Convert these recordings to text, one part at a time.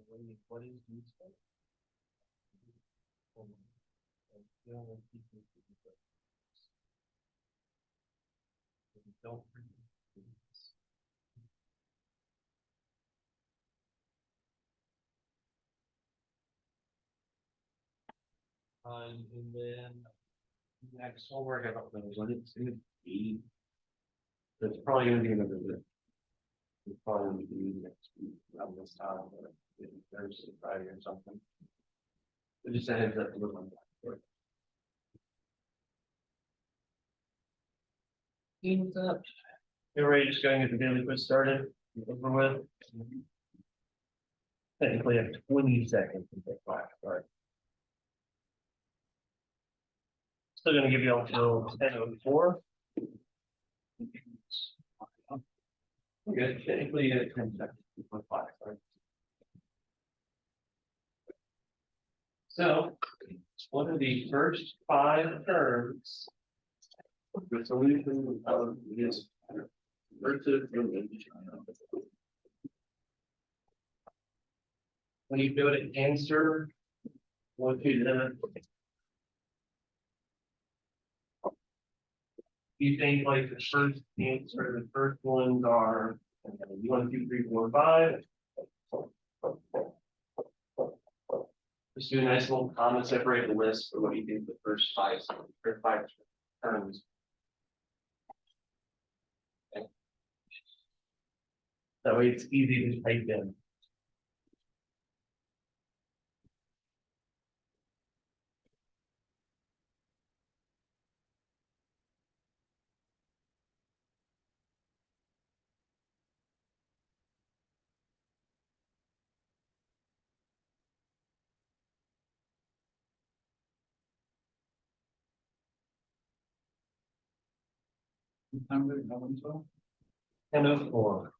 What is useful? Don't and then next homework I don't know what it's gonna be. It's probably gonna be another bit. It's probably gonna be next week around this time, or maybe Thursday, Friday or something. But just a heads up to look on that. Teams up. Everybody just going to get the daily quiz started, over with. Technically, I have 20 seconds to get class start. Still gonna give you all till 10:04. Okay, technically you have 10 seconds before class starts. So, what are the first 5 terms? The solution of this versus image. When you go to answer, what you think like the first answer, the first ones are 1, 2, 3, 4, 5. Just do a nice little comma, separate the list for what you think the first 5 terms. Okay. That way it's easy to type in. Number 10:04.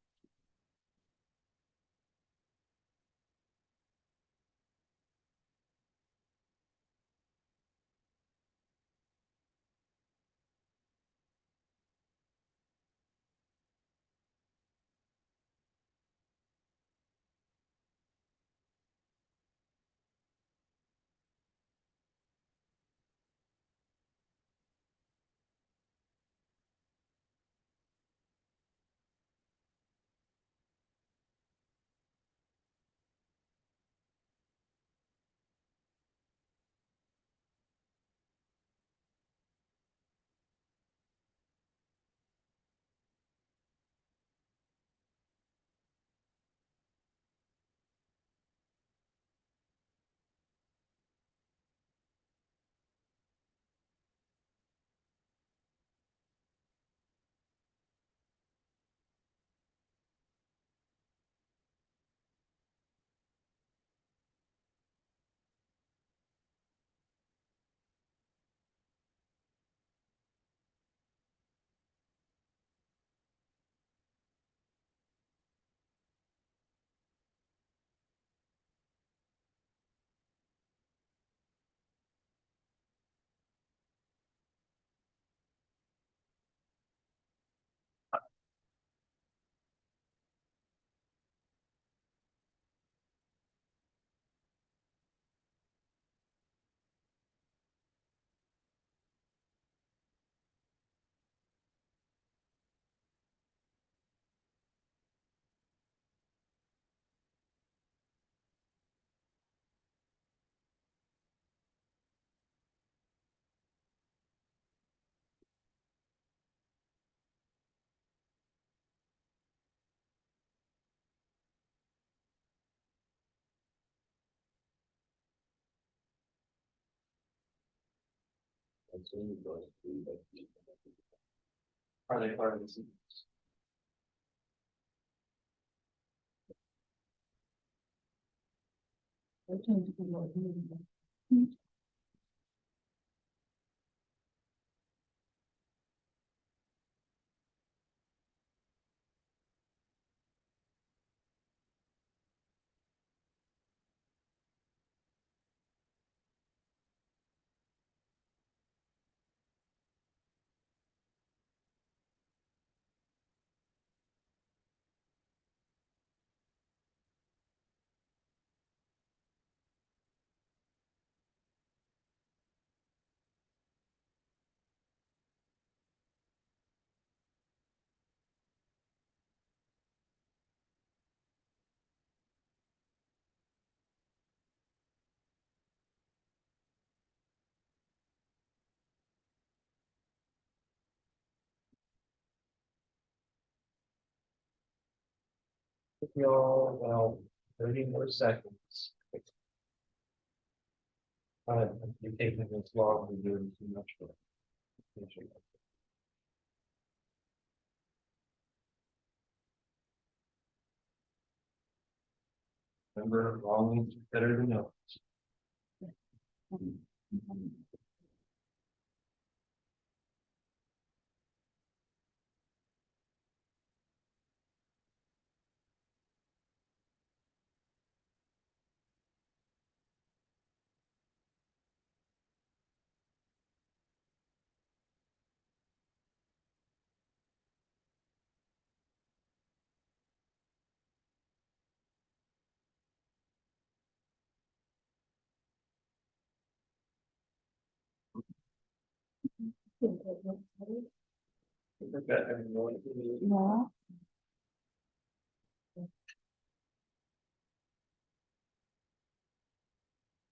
Are they part of the sequence? Y'all, well, 30 more seconds. You're taking this long, we're doing too much for it. Remember, wrong is better than no. No.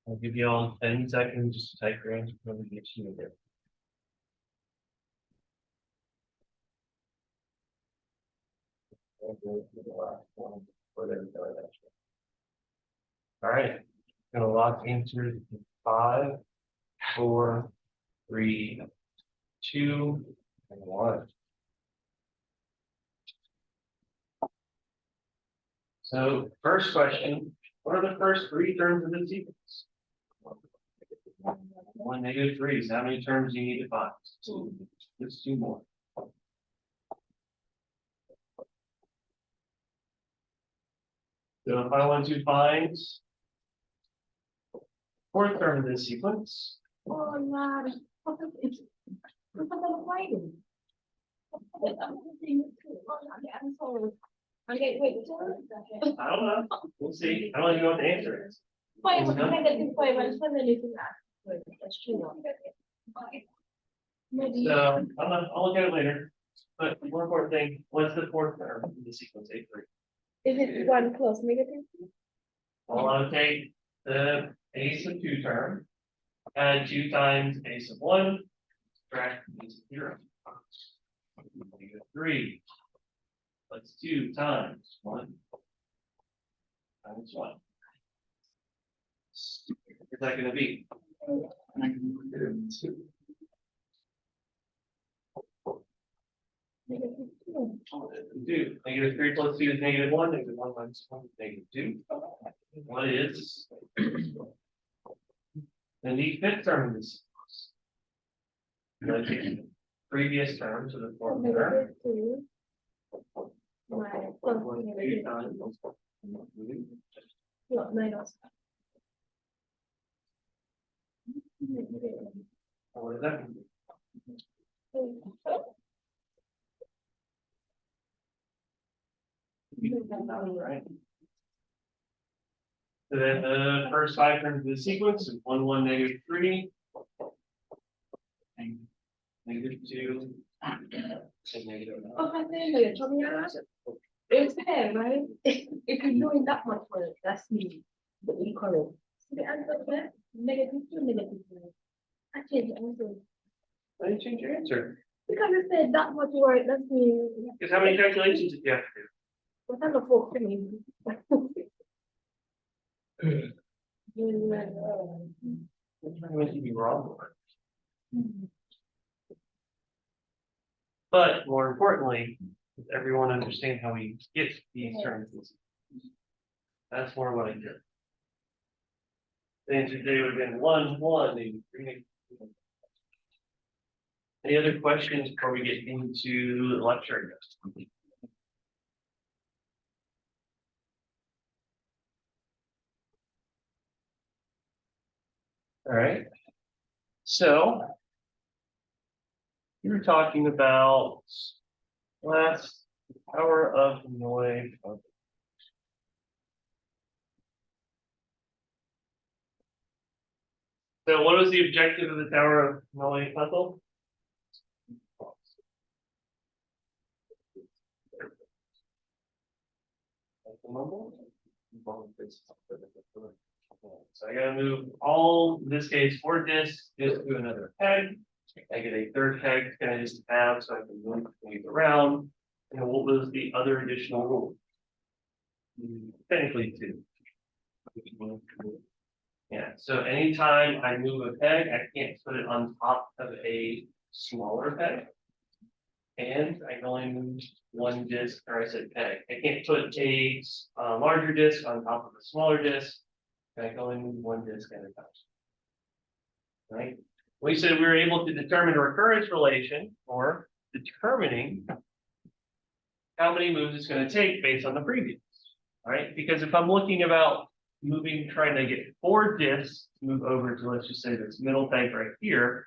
I'll give you all 10 seconds just to type your answer when we get you there. All right, gonna lock answers in 5, 4, 3, 2, and 1. So first question, what are the first 3 terms of the sequence? 1, -3. So how many terms do you need to find? 2. Let's 2 more. So if I want to find 4th term of this sequence, Oh, Lord. It's writing. I'm sorry. Okay, wait. I don't know. We'll see. I don't even know what the answer is. Wait, I get this way, but when you can ask. That's true. Maybe. So I'll look at it later. But the more important thing, what's the 4th term in the sequence A3? Is it 1 plus negative? Well, I'll take the a sub 2 term, add 2 times a sub 1, subtract a sub 0. -3. Let's 2 times 1 times 1. What's that going to be? Negative 2. 2. -3 plus 2 is -1. -1 minus 1 is -2. What is then the 5th term of this? I'm going to take the previous term to the 4th term. Negative 2. My plus 2 negative. times. Not minus. What is that? Right. So then the first 5 terms of the sequence is 1, 1, -3, and -2, and -9. Oh, I think you're talking about it's fair, right? If you're doing that much work, that's me, the equal. So the answer there, negative 2, negative 3. I changed the answer. Why did you change your answer? Because it said that much work, that's me. Because how many calculations did you have to do? What kind of folk to me? Which one would you be wrong for? But more importantly, does everyone understand how we get these terms? That's more what I did. The answer today would have been 1, 1, maybe 3. Any other questions before we get into the lecture? All right. So you were talking about last power of noise. So what was the objective of the Tower of Noe puzzle? So I gotta move all, in this case, 4 discs just to another peg. I get a 3rd peg, kind of just have, so I can move things around. And what was the other additional rule? technically two. Yeah, so anytime I move a peg, I can't put it on top of a smaller peg. And I can only move one disc, or I said peg. I can't put a larger disc on top of a smaller disc. I can only move one disc at a time. Right? We said we were able to determine a recurrence relation, or determining how many moves it's going to take based on the previous. Right? Because if I'm looking about trying to get 4 discs to move over to, let's just say, this middle peg right here,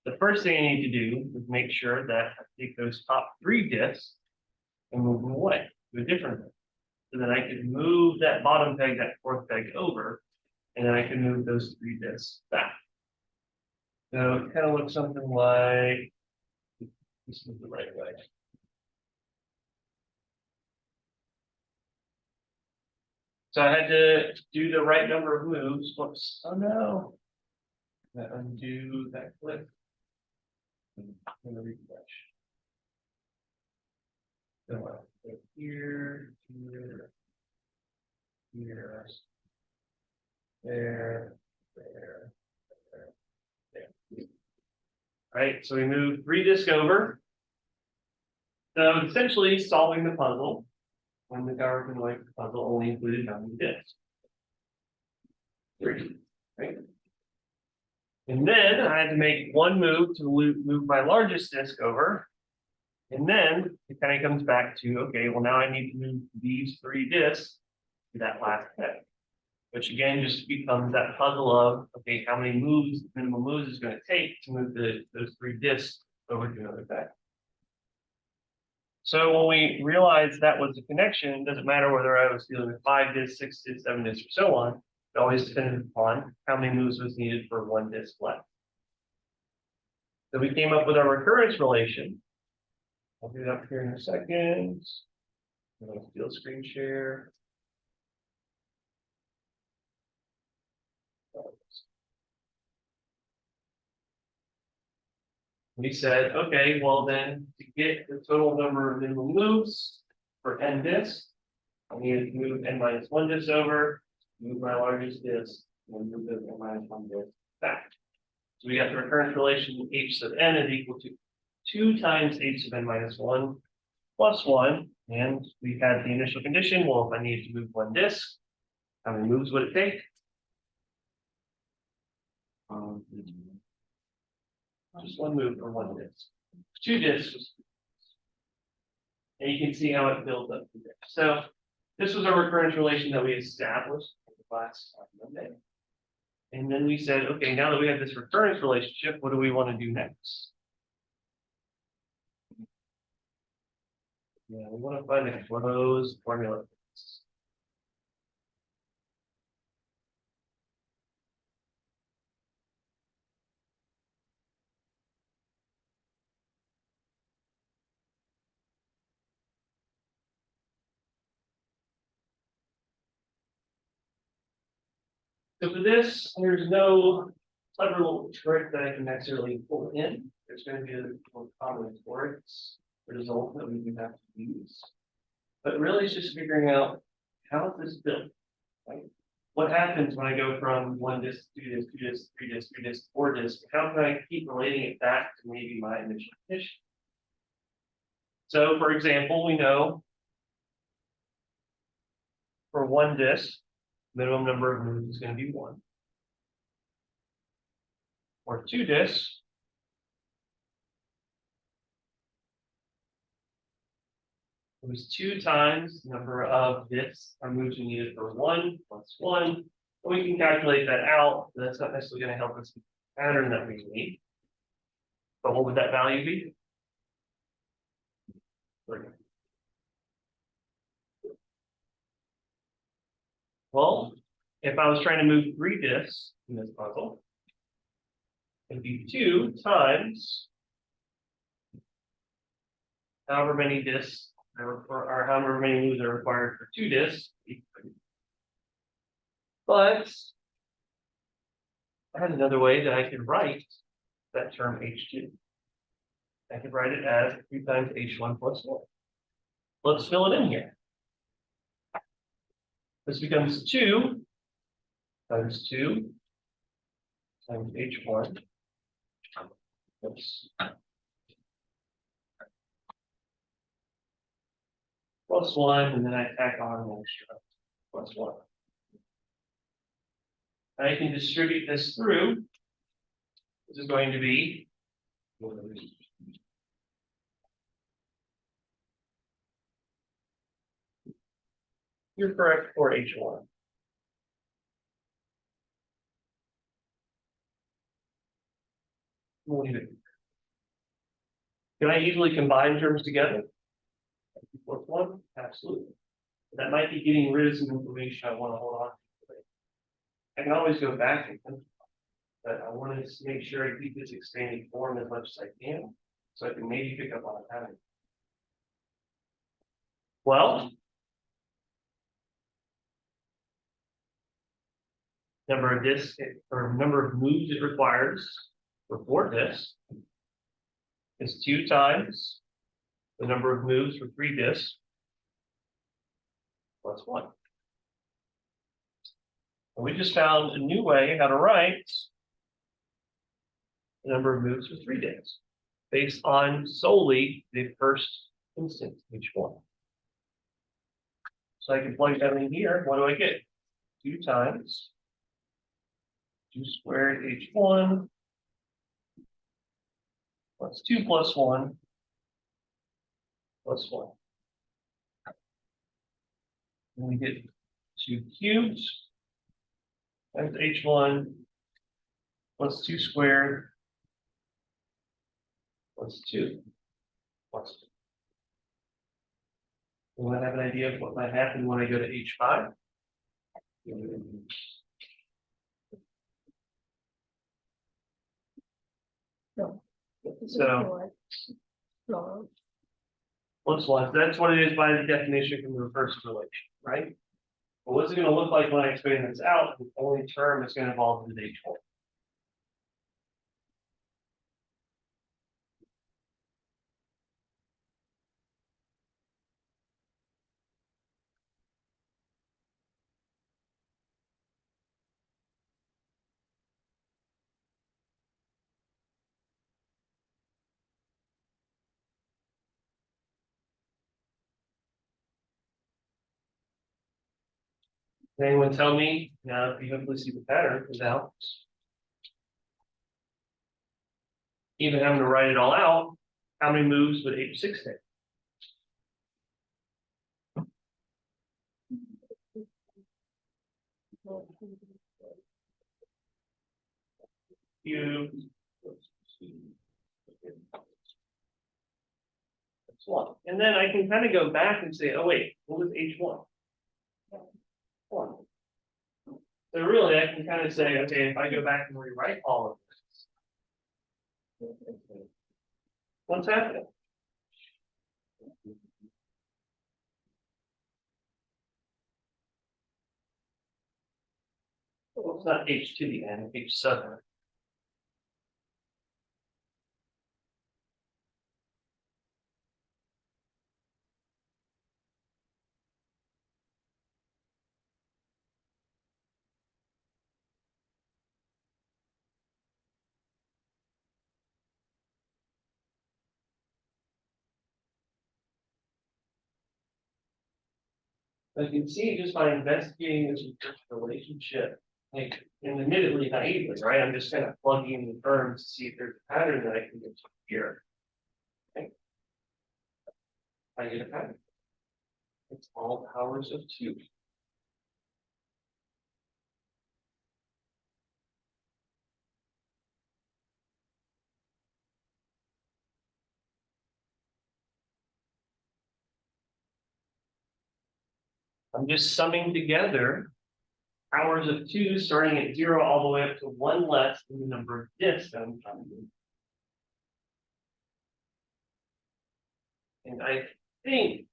the first thing I need to do is make sure that I take those top 3 discs and move them away to a different peg. So then I can move that bottom peg, that 4th peg over, and then I can move those 3 discs back. So it kind of looks something like this is the right way. So I had to do the right number of moves. Whoops. Oh no. Undo that click. I'm gonna refresh. So here, here, here, there, there. Right, so we moved 3 discs over. So essentially solving the puzzle when the Darwin like puzzle only included how many discs? 3, right? And then I had to make one move to move my largest disc over. And then it kind of comes back to, okay, well, now I need to move these 3 discs to that last peg, which again just becomes that puzzle of, okay, how many moves, minimum moves is going to take to move those 3 discs over to another peg. So when we realized that was the connection, it doesn't matter whether I was dealing with 5 discs, 6 discs, 7 discs, or so on. It always depended upon how many moves was needed for 1 disc left. So we came up with our recurrence relation. I'll do it up here in a second. I'm going to steal screen share. We said, okay, well then, to get the total number of minimum moves for n discs, I need to move n minus 1 disc over, move my largest disc, and move the n minus 1 disc back. So we got the recurrence relation h sub n is equal to 2 times h sub n minus 1 plus 1, and we had the initial condition. Well, if I needed to move 1 disc, how many moves would it take? Just 1 move for 1 disc. 2 discs. And you can see how it builds up from there. So this was our recurrence relation that we established in the class on Monday. And then we said, okay, now that we have this recurrence relationship, what do we want to do next? Yeah, we want to find a closed formula. So for this, there's no clever little trick that I can necessarily pull in. There's going to be a combinatorics result that we can have to use. But really, it's just figuring out how is this built, right? What happens when I go from 1 disc, 2 disc, 2 disc, 3 disc, 3 disc, 4 disc? How can I keep relating it back to maybe my initial condition? So, for example, we know for 1 disc, minimum number of moves is going to be 1. Or 2 discs, it was 2 times the number of discs or moves we needed for 1 plus 1. And we can calculate that out. That's not necessarily going to help us with the pattern that we need. But what would that value be? Well, if I was trying to move 3 discs in this puzzle, it'd be 2 times however many discs or however many moves are required for 2 discs. But I had another way that I could write that term H2. I could write it as 2 times H1 plus 1. Let's fill it in here. This becomes 2 times 2 times H1. Oops. Plus 1, and then I tack on an extra plus 1. I can distribute this through. This is going to be you're correct for H1. We'll leave it. Can I easily combine terms together? Plus 1? Absolutely. That might be getting rid of some information I want to hold on to. I can always go back and simplify, but I want to make sure I keep this expanding form as much as I can, so I can maybe pick up on a pattern. Well, number of discs or number of moves it requires for 4 discs is 2 times the number of moves for 3 discs plus 1. And we just found a new way how to write the number of moves for 3 discs based on solely the first instance, H1. So I can plug that in here. What do I get? 2 times 2 squared H1 plus 2 plus 1 plus 1. And we get 2 cubed times H1 plus 2 squared plus 2 plus 2. Do I have an idea of what might happen when I go to H5? No. So No. plus 1, that's what it is by the definition from the recursive relation, right? But what's it going to look like when I expand this out? The only term is going to involve is H1. Can anyone tell me, now if you hopefully see the pattern without even having to write it all out, how many moves would H6 take? That's 1. And then I can kind of go back and say, oh wait, what was H1? 1. So really I can kind of say, okay, if I go back and rewrite all of this, what's happening? Well, it's not H to the end, H7. I can see just by investigating this relationship, like, and admittedly naively, right? I'm just kind of plugging in the terms to see if there's a pattern that I can get to here. Okay. I get a pattern. It's all powers of 2. I'm just summing together powers of 2 starting at 0 all the way up to 1 less than the number of discs that I'm trying to do. And I think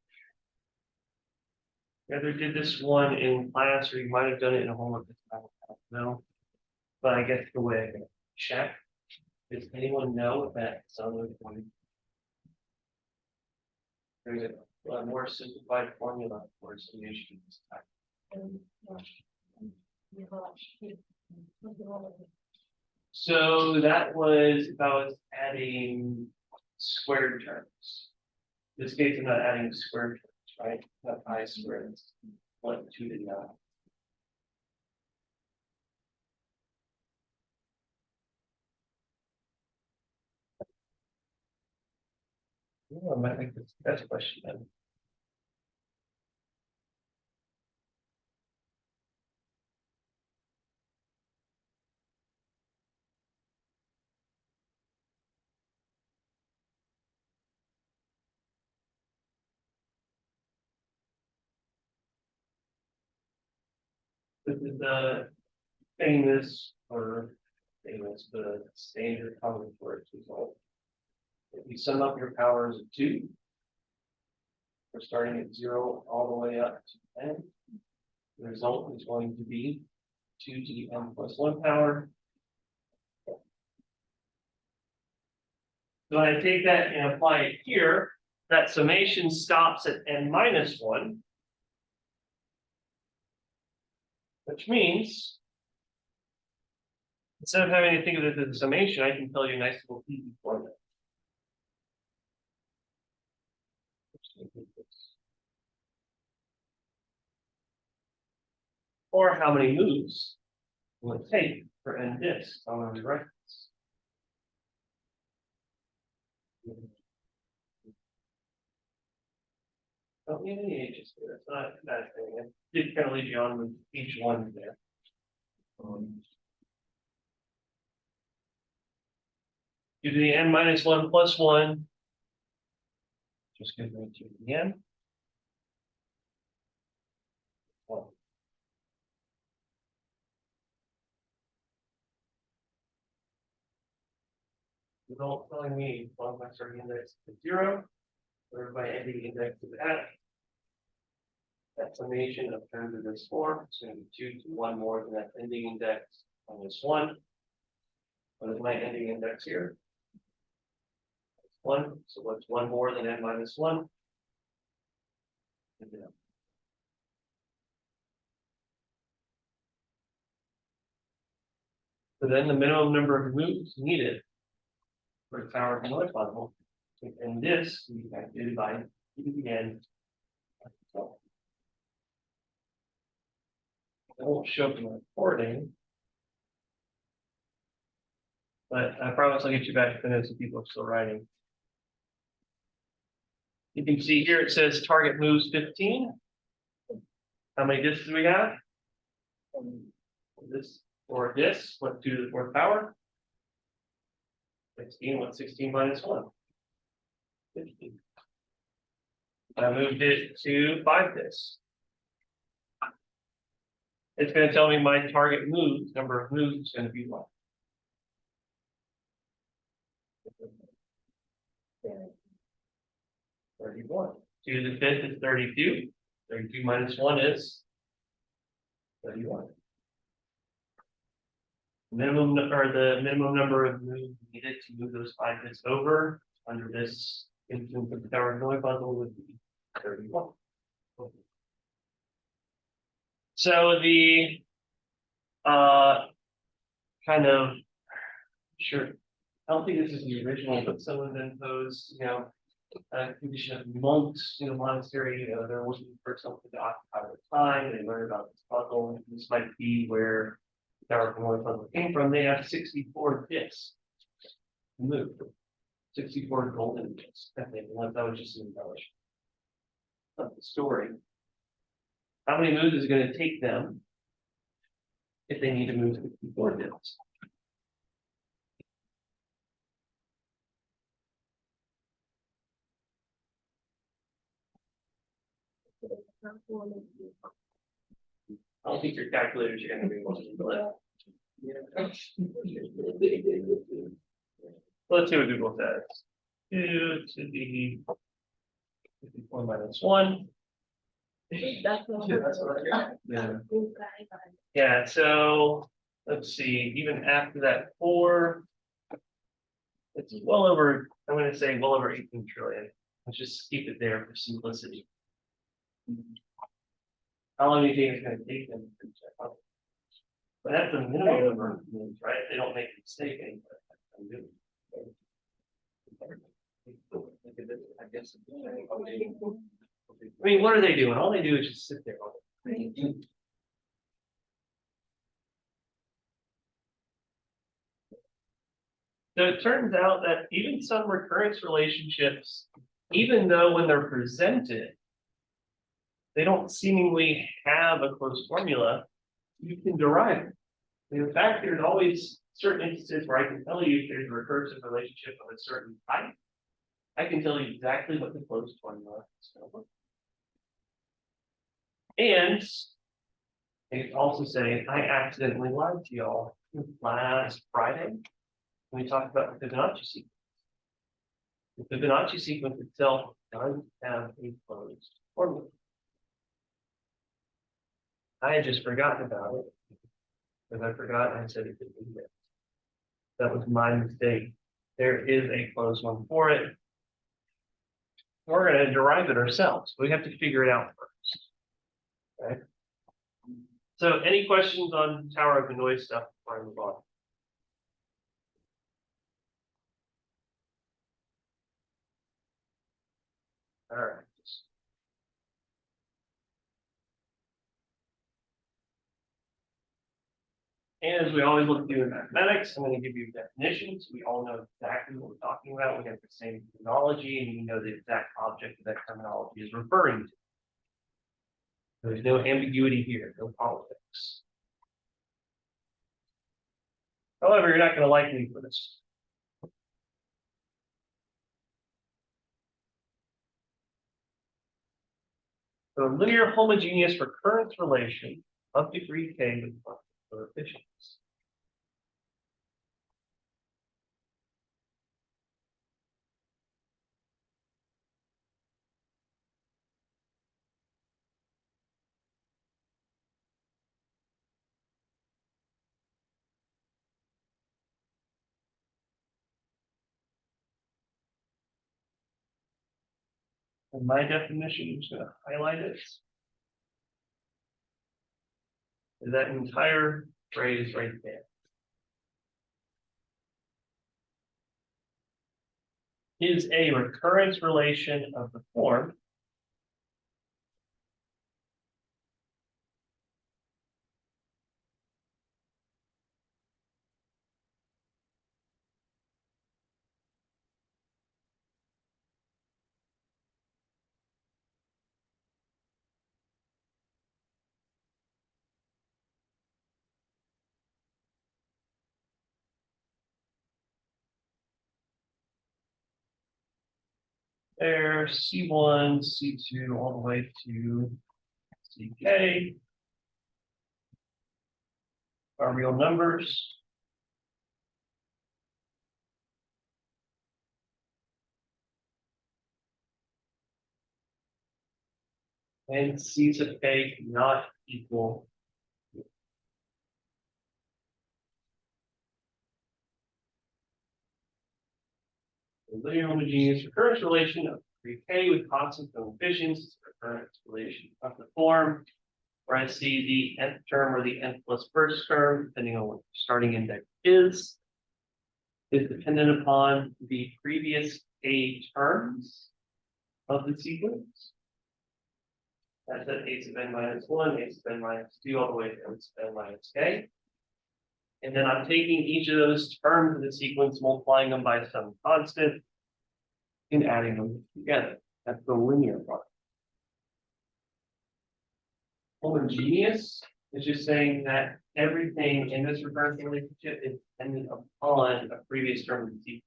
you either did this one in class or you might have done it in a homework. I don't know. But I guess the way I can check. Does anyone know if that's on the point? There's a more simplified formula for solutions. So that was if I was adding squared terms. In this case, I'm not adding squared terms, right? Not I squared. 1, 2 to 9. Oh, I might make this the best question then. This is the the standard common forest result. If you sum up your powers of 2, we're starting at 0 all the way up to n. The result is going to be 2 to the n plus 1 power. So when I take that and apply it here, that summation stops at n minus 1. Which means, instead of having to think of it as a summation, I can tell you a nice little easy formula. Or how many moves will it take for n disks on those records? Don't need any H's here. It's not a bad thing. I did kind of leave you on with each one there. Do the n minus 1 plus 1. Just give me 2 to the n. Well, result telling me long my starting index is 0, or my ending index is at. That summation of terms of this form is going to be 2 to 1 more than that ending index on this 1. What is my ending index here? 1. So what's 1 more than n minus 1? So then the minimum number of moves needed for the power of the noise level, and this we calculated by again. It won't show up in the recording, but I promise I'll get you back to the notes if people are still writing. You can see here it says target moves 15. How many disks do we got? This or this, what 2 to the 4th power? 16, what's 16 minus 1? 15. I moved it to 5 disks. It's going to tell me my target moves, number of moves is going to be what? 31. 2 to the 5th is 32. 32 minus 1 is 31. The minimum number of moves needed to move those 5 bits over under this instance of the power noise puzzle would be 31. So the kind of sure, I don't think this is the original, but someone then posed, condition of monks in a monastery, they're looking for something to occupy their time. They learn about this puzzle. This might be where the power noise puzzle came from. They have 64 disks to move. 64 golden disks. I think that was just an embellishment of the story. How many moves is it going to take them if they need to move 64 disks? I don't think your calculators are going to be able to do it. Let's see what Google says. 2 to the 54 minus 1. That's what I got. Yeah. Yeah, so let's see, even after that 4, it's well over, I'm going to say well over 18 trillion. Let's just keep it there for simplicity. How long do you think it's gonna take them to check out? But that's the minimum number of moves, right? They don't make a mistake anywhere. I guess. I mean, what are they doing? All they do is just sit there all day. So it turns out that even some recurrence relationships, even though when they're presented, they don't seemingly have a closed formula, you can derive it. In fact, there's always certain instances where I can tell you if there's a recursive relationship of a certain type. I can tell you exactly what the closed formula is going to look like. And I can also say I accidentally lied to y'all last Friday when we talked about the Fibonacci sequence. The Fibonacci sequence itself does have a closed formula. I had just forgotten about it because I forgot I said it didn't exist. That was my mistake. There is a closed one for it. We're going to derive it ourselves. We have to figure it out first. Okay. So, any questions on Tower of Hanoi stuff before I move on? All right. And as we always look to do in mathematics, I'm going to give you definitions. We all know exactly what we're talking about. We have the same terminology, and we know the exact object that terminology is referring to. There's no ambiguity here, no politics. However, you're not going to like me for this. So linear homogeneous recurrence relation of degree k with coefficients. And my definition, I'm just going to highlight it. Is that entire phrase right there. Is a recurrence relation of the form there, C1, C2, all the way to CK are real numbers. And C sub K cannot equal. The linear homogeneous recurrence relation of degree K with constant coefficients is the recurrence relation of the form, where I see the nth term or the nth plus first term, depending on what the starting index is dependent upon the previous K terms of the sequence. That's at a sub n minus 1, a sub n minus 2, all the way to n sub n minus k. And then I'm taking each of those terms of the sequence, multiplying them by some constant, and adding them together. That's the linear part. Homogeneous is just saying that everything in this recurrence relationship is dependent upon a previous term of the sequence.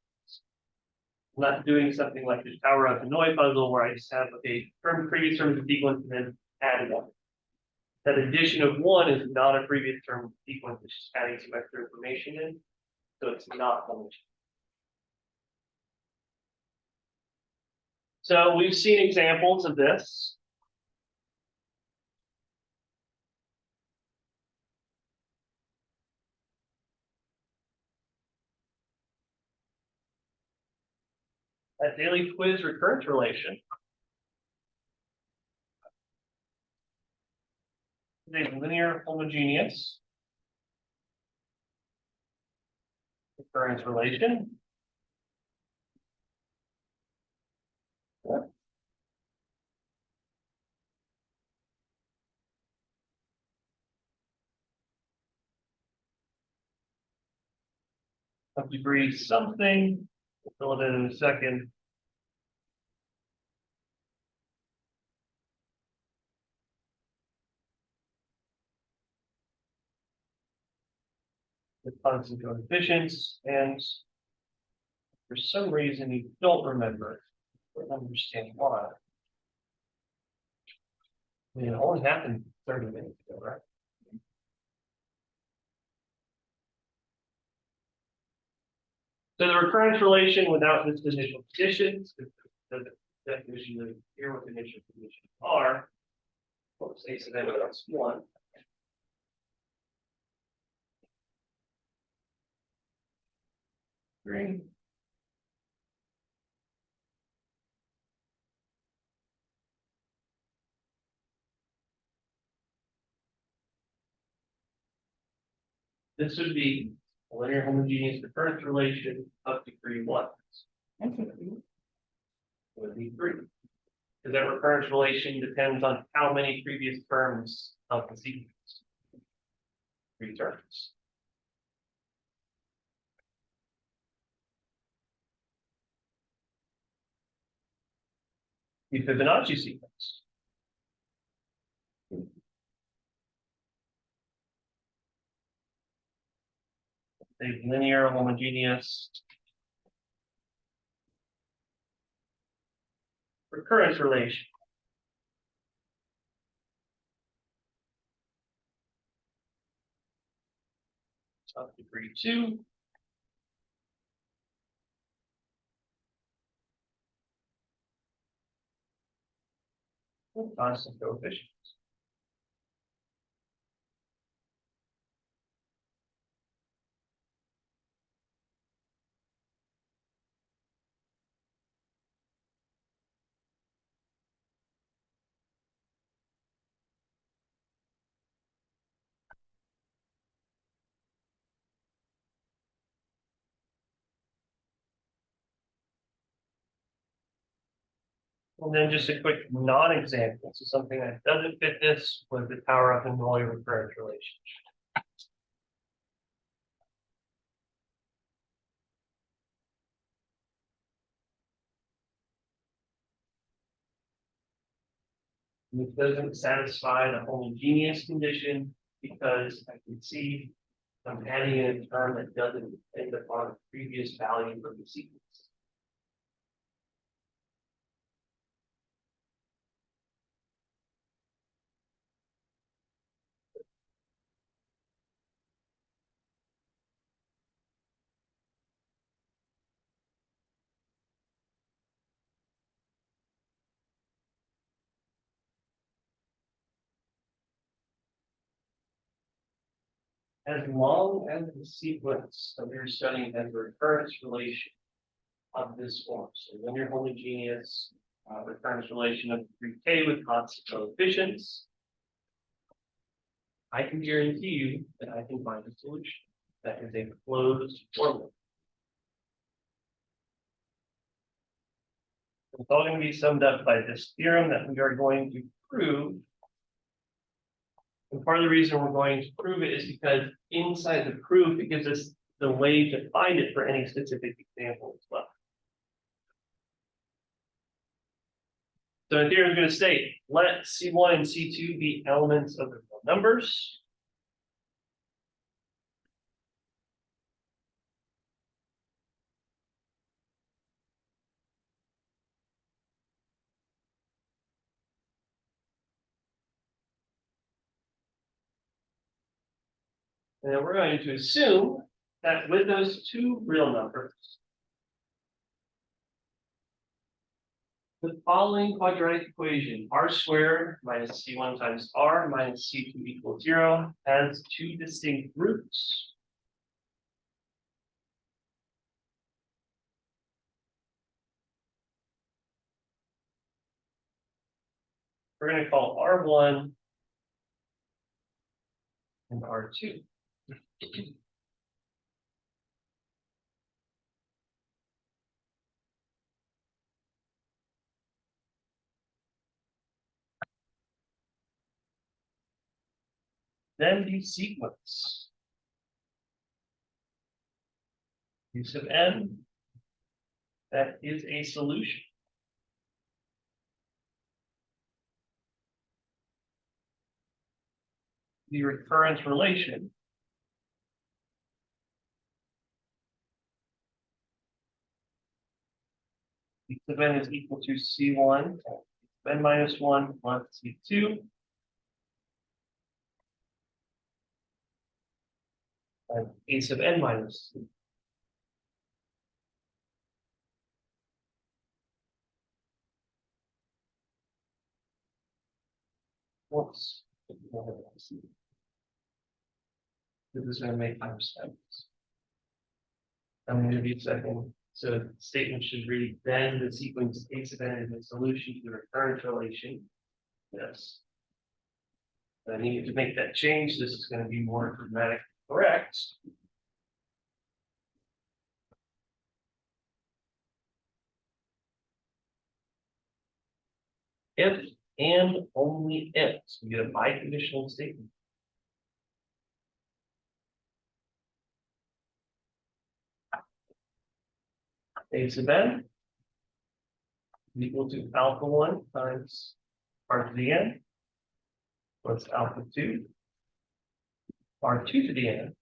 I'm not doing something like the Tower of Hanoi puzzle where I just have a previous term of the sequence and then add one. That addition of one is not a previous term of the sequence, it's just adding some extra information in. So it's not homogeneous. So we've seen examples of this. That daily quiz recurrence relation. is a linear homogeneous recurrence relation. Of degree something, we'll fill it in a second. The constant coefficients, and for some reason you don't remember, I don't understand why. I mean, it only happened 30 minutes ago, right? So the recurrence relation without this initial conditions, the definition of here what the initial conditions are. Let's say so then that's one. Three. This would be a linear homogeneous recurrence relation of degree one. Would be three. Because that recurrence relation depends on how many previous terms of the sequence. Three terms. The Fibonacci sequence. A linear homogeneous recurrence relation. Of degree two. With constant coefficients. And then just a quick non-example. So something that doesn't fit this was the power up and Molly recurrence relation. It doesn't satisfy the homogeneous condition because I can see I'm adding in a term that doesn't depend upon a previous value of the sequence. As long as the sequence that we're studying has a recurrence relation of this form, so linear homogeneous recurrence relation of degree k with constant coefficients, I can guarantee you that I can find a solution that is a closed formula. It's all going to be summed up by this theorem that we are going to prove. And part of the reason we're going to prove it is because inside the proof, it gives us the way to find it for any specific example as well. So the theorem is going to state, let C1 and C2 be elements of the real numbers. And then we're going to assume that with those two real numbers, the following quadratic equation, r squared minus C1 times r minus C2 equals 0, has two distinct roots. We're going to call R1 and R2. Then the sequence. U sub n, that is a solution. The recurrence relation U sub n is equal to C1 n minus 1 plus C2 and A sub n minus 2. Whoops. This is going to make more sense. I'm going to give you a second. So the statement should read, then the sequence A sub n is a solution to the recurrence relation. Yes. I need to make that change. This is going to be more grammatically correct. If and only if. So you get a biconditional statement. A sub n equal to alpha 1 times r to the n plus alpha 2 r2 to the n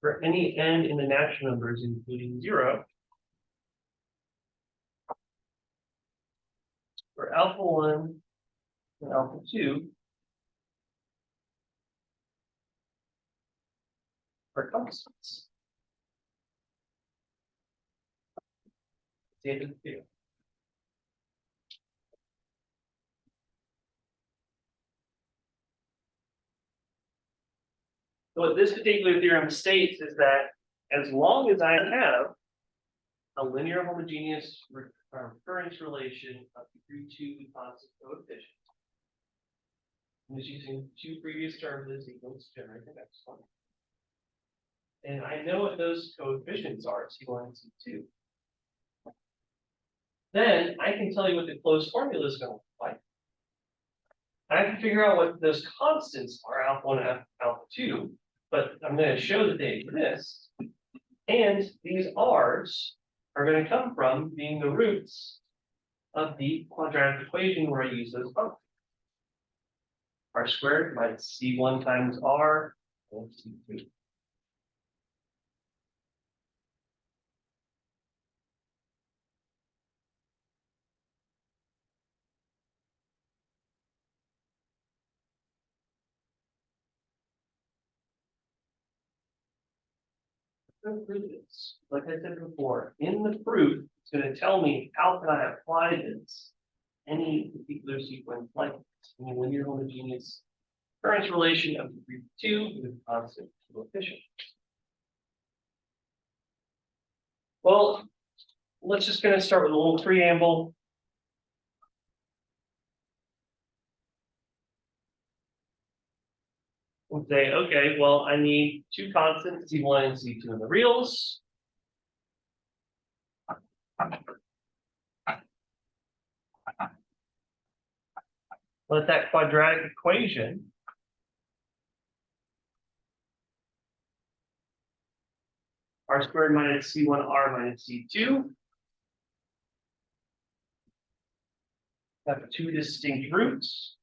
for any n in the natural numbers, including 0, for alpha 1 and alpha 2 are constants. The end of the video. So what this particular theorem states is that as long as I have a linear homogeneous recurrence relation of degree 2 constant coefficient, I'm just using two previous terms as equals to generate the next one. And I know what those coefficients are, C1 and C2. Then I can tell you what the closed formula is going to look like. I have to figure out what those constants are, alpha 1 and alpha 2, but I'm going to show that they exist. And these r's are going to come from being the roots of the quadratic equation where I use those functions. R squared minus C1 times R and C2. Like I said before, in the proof, it's going to tell me how can I apply this any particular sequence like this, in a linear homogeneous recurrence relation of degree 2 with constant coefficient. Well, let's just going to start with a little preamble. And say, okay, well, I need two constants, C1 and C2 in the reals. Let that quadratic equation R squared minus C1 R minus C2 have two distinct roots.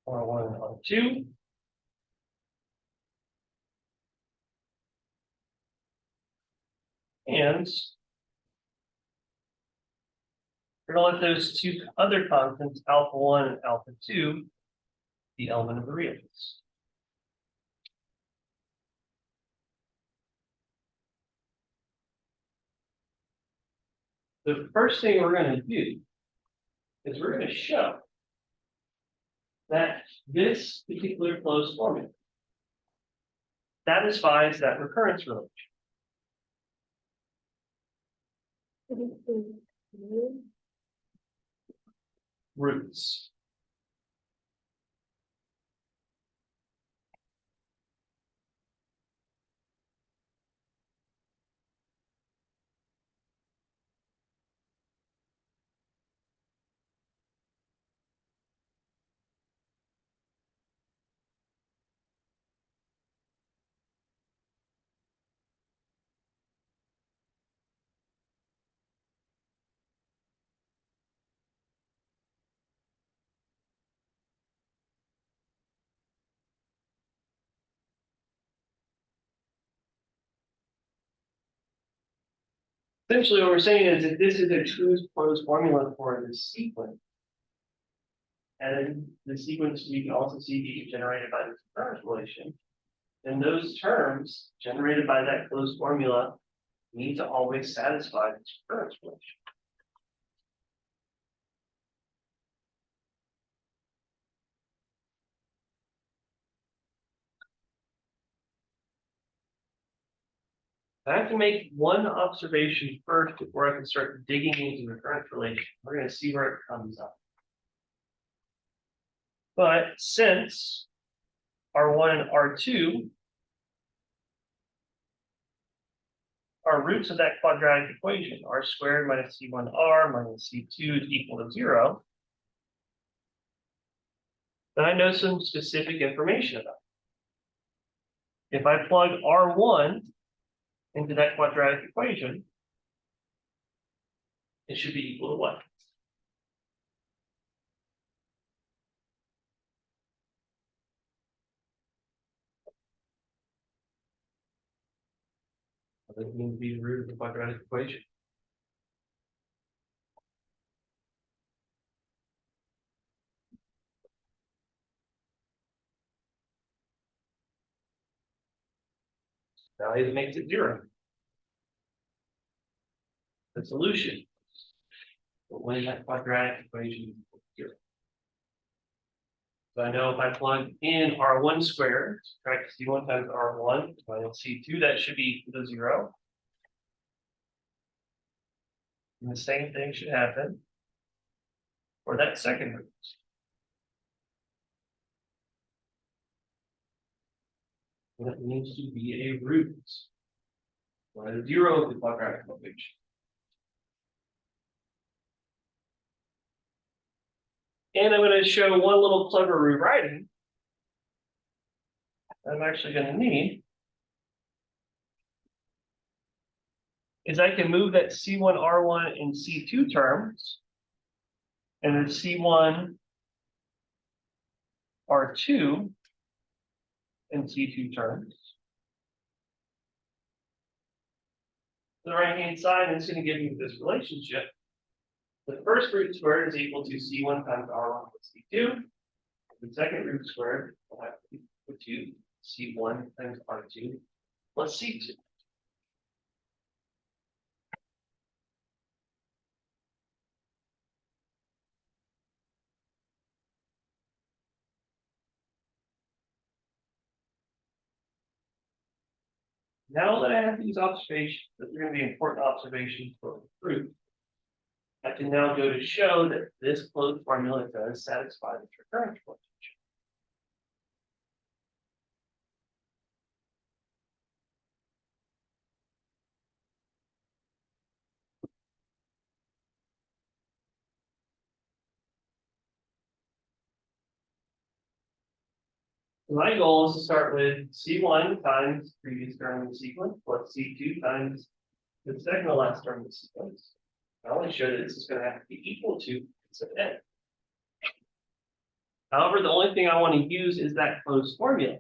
R1 and R2. And we're going to let those two other constants, alpha 1 and alpha 2, the element of the reals. The first thing we're going to do is we're going to show that this particular closed formula satisfies that recurrence relation. Roots. Essentially, what we're saying is that this is a true closed formula for this sequence. And the sequence we can also see being generated by this recurrence relation. And those terms generated by that closed formula need to always satisfy this recurrence relation. I have to make one observation first before I can start digging into the recurrence relation. We're going to see where it comes up. But since R1 and R2 are roots of that quadratic equation, R squared minus C1R minus C2 is equal to 0, then I know some specific information about it. If I plug R1 into that quadratic equation, it should be equal to what? It doesn't mean to be the root of the quadratic equation. Value that makes it 0. The solution. But when that quadratic equation is equal to 0. So I know if I plug in R1 squared, subtract C1 times R1 minus C2, that should be equal to 0. And the same thing should happen for that second root. And it needs to be a root, or a 0 of the quadratic equation. And I'm going to show one little clever rewriting I'm actually going to need is I can move that C1, R1, and C2 terms, and then C1, R2, and C2 terms to the right-hand side, and it's going to give me this relationship. The first root squared is equal to C1 times R1 plus C2. The second root squared will have to be equal to C1 times R2 plus C2. Now that I have these observations, that are going to be important observations for the proof, I can now go to show that this closed formula does satisfy the recurrence relation. My goal is to start with C1 times previous term in the sequence plus C2 times the second to last term in the sequence. I only show that this is going to have to be equal to n. However, the only thing I want to use is that closed formula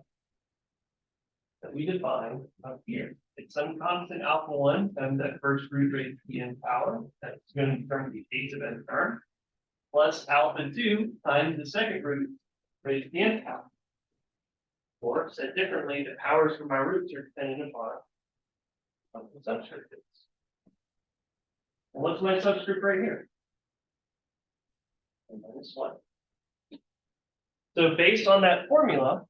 that we define up here. It's some constant alpha 1 times that first root raised to the n power. That's going to determine the case of n term. Plus alpha 2 times the second root raised to the n power. Or said differently, the powers for my roots are dependent upon the subscript is. And what's my subscript right here? And -1. So based on that formula,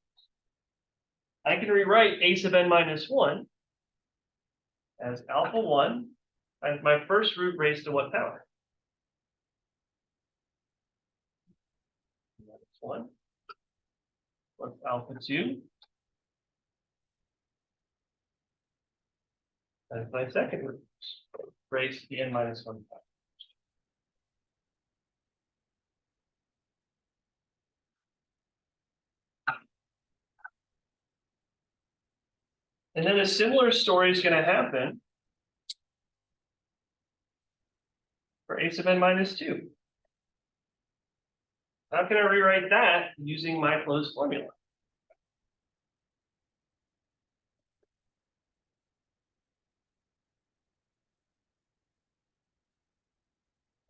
I can rewrite a sub n minus 1 as alpha 1 as my first root raised to what power? That's 1. What's alpha 2? That's my second root raised to the n minus 1 power. And then a similar story is going to happen for a sub n minus 2. How can I rewrite that using my closed formula?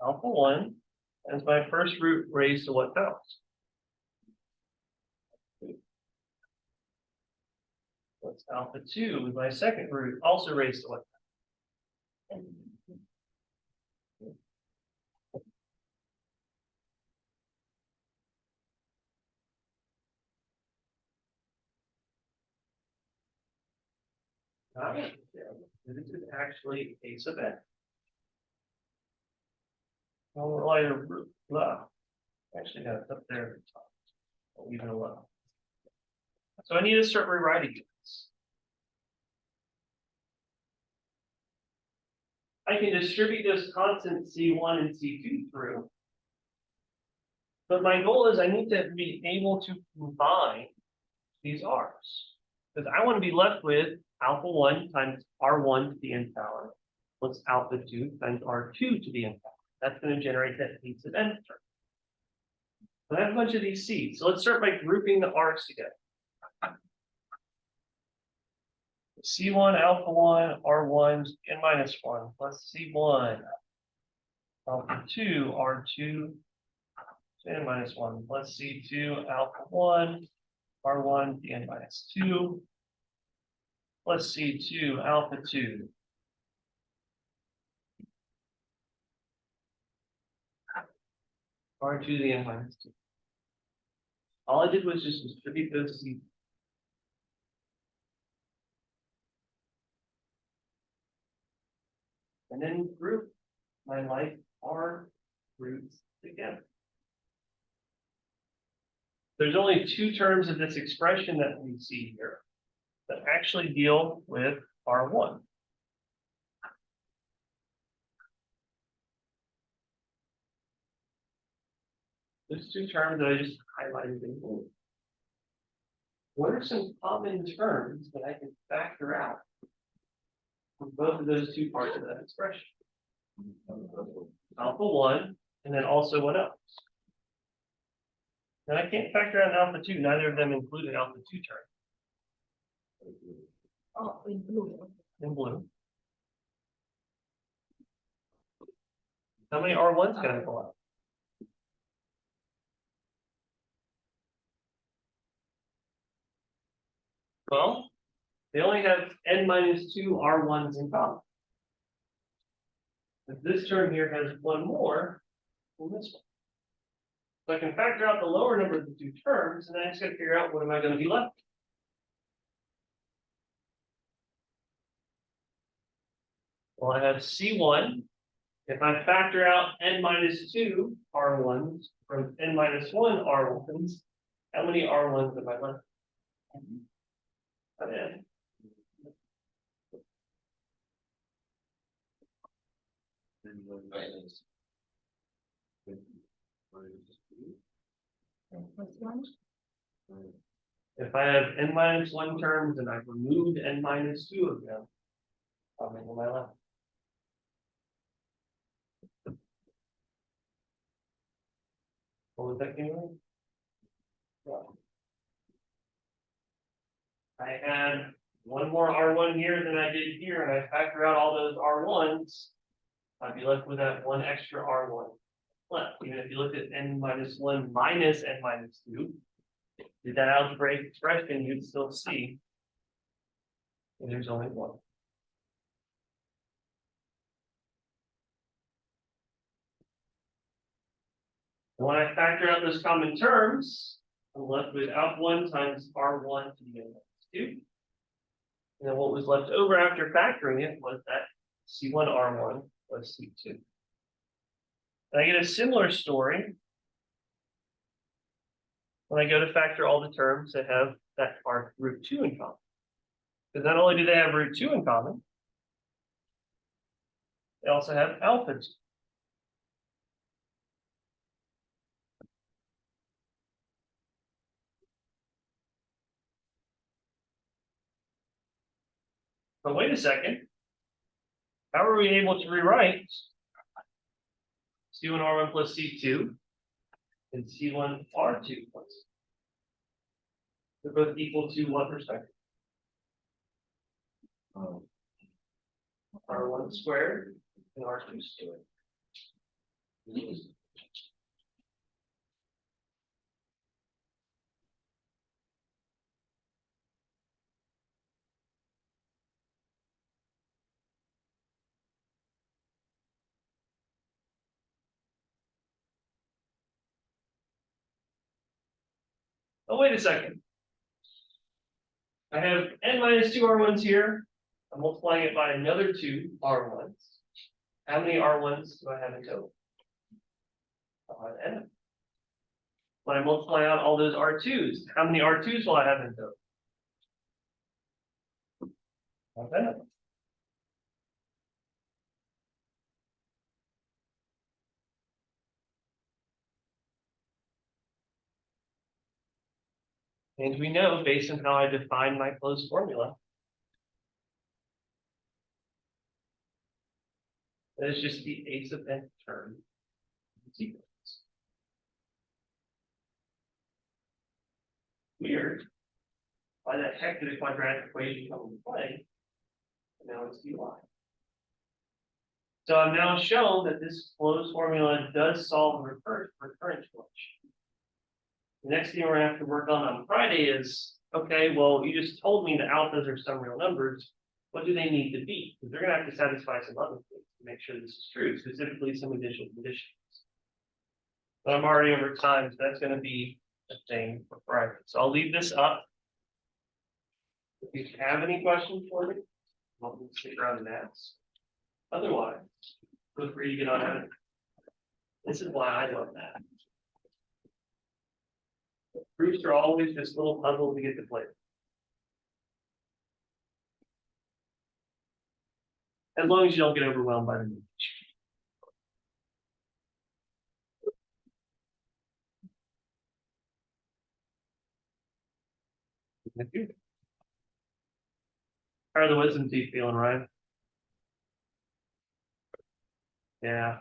Alpha 1 as my first root raised to what power? What's alpha 2 with my second root also raised to what? This is actually a sub n. Well, lighter root, blah. Actually, got it up there at the top. I'll leave it alone. So I need to start rewriting this. I can distribute those constants C1 and C2 through. But my goal is I need to be able to combine these R's. Because I want to be left with alpha 1 times R1 to the n power. What's alpha 2 times R2 to the n power? That's going to generate that a sub n term. So I have a bunch of these C's. So let's start by grouping the R's together. C1 alpha 1 R1 n minus 1 plus C1 alpha 2 R2 n minus 1 plus C2 alpha 1 R1 n minus 2 plus C2 alpha 2 R2 to the n minus 2. All I did was just distribute those C. And then group my like R roots together. There's only two terms of this expression that we see here that actually deal with R1. There's two terms that I just highlighted in blue. What are some common terms that I can factor out from both of those two parts of that expression? Alpha 1, and then also what else? And I can't factor out alpha 2, neither of them include an alpha 2 term. Oh, in blue. In blue. How many R1s can I pull out? Well, they only have n minus 2 R1s in common. But this term here has one more than this one. So I can factor out the lower number of the two terms, and then I just got to figure out what am I going to be left. Well, I have C1. If I factor out n minus 2 R1s from n minus 1 R1s, how many R1s am I left? N. Plus one. If I have n minus 1 terms and I've removed n minus 2 of them, how many am I left? What was that game? I had one more R1 here than I did here, and I factor out all those R1s, I'd be left with that one extra R1 left. Even if you look at n minus 1 minus n minus 2, did that algebraic expression, you'd still see that there's only one. When I factor out those common terms, I'm left with out one times R1 to the n minus 2. And then what was left over after factoring it was that C1 R1 plus C2. And I get a similar story when I go to factor all the terms that have that are root 2 in common. Because not only do they have root 2 in common, they also have alpha 2. But wait a second. How are we able to rewrite C1 R1 plus C2 and C1 R2 plus? They're both equal to what respect? R1 squared and R2 squared. Oh, wait a second. I have n minus 2 R1s here. I'm multiplying it by another 2 R1s. How many R1s do I have in total? I'll have n. When I multiply out all those R2s, how many R2s will I have in total? I'll have n. And we know, based on how I define my closed formula, that it's just the a sub n term in sequence. Weird. Why the heck did a quadratic equation come into play? And now it's dy. So I've now shown that this closed formula does solve the recurrence equation. The next thing we're gonna have to work on Friday is, okay, well, you just told me that alphas are some real numbers. What do they need to be? Because they're gonna have to satisfy some other things to make sure this is true, specifically some additional conditions. But I'm already over time, so that's gonna be a thing for Friday. So I'll leave this up. If you have any questions for me, I'll stick around and ask. Otherwise, feel free to get on out. This is why I love that. Proofs are always this little puzzle to get to play. As long as you don't get overwhelmed by the numbers. Thank you. How are the wisdom teeth feeling, Ryan? Yeah.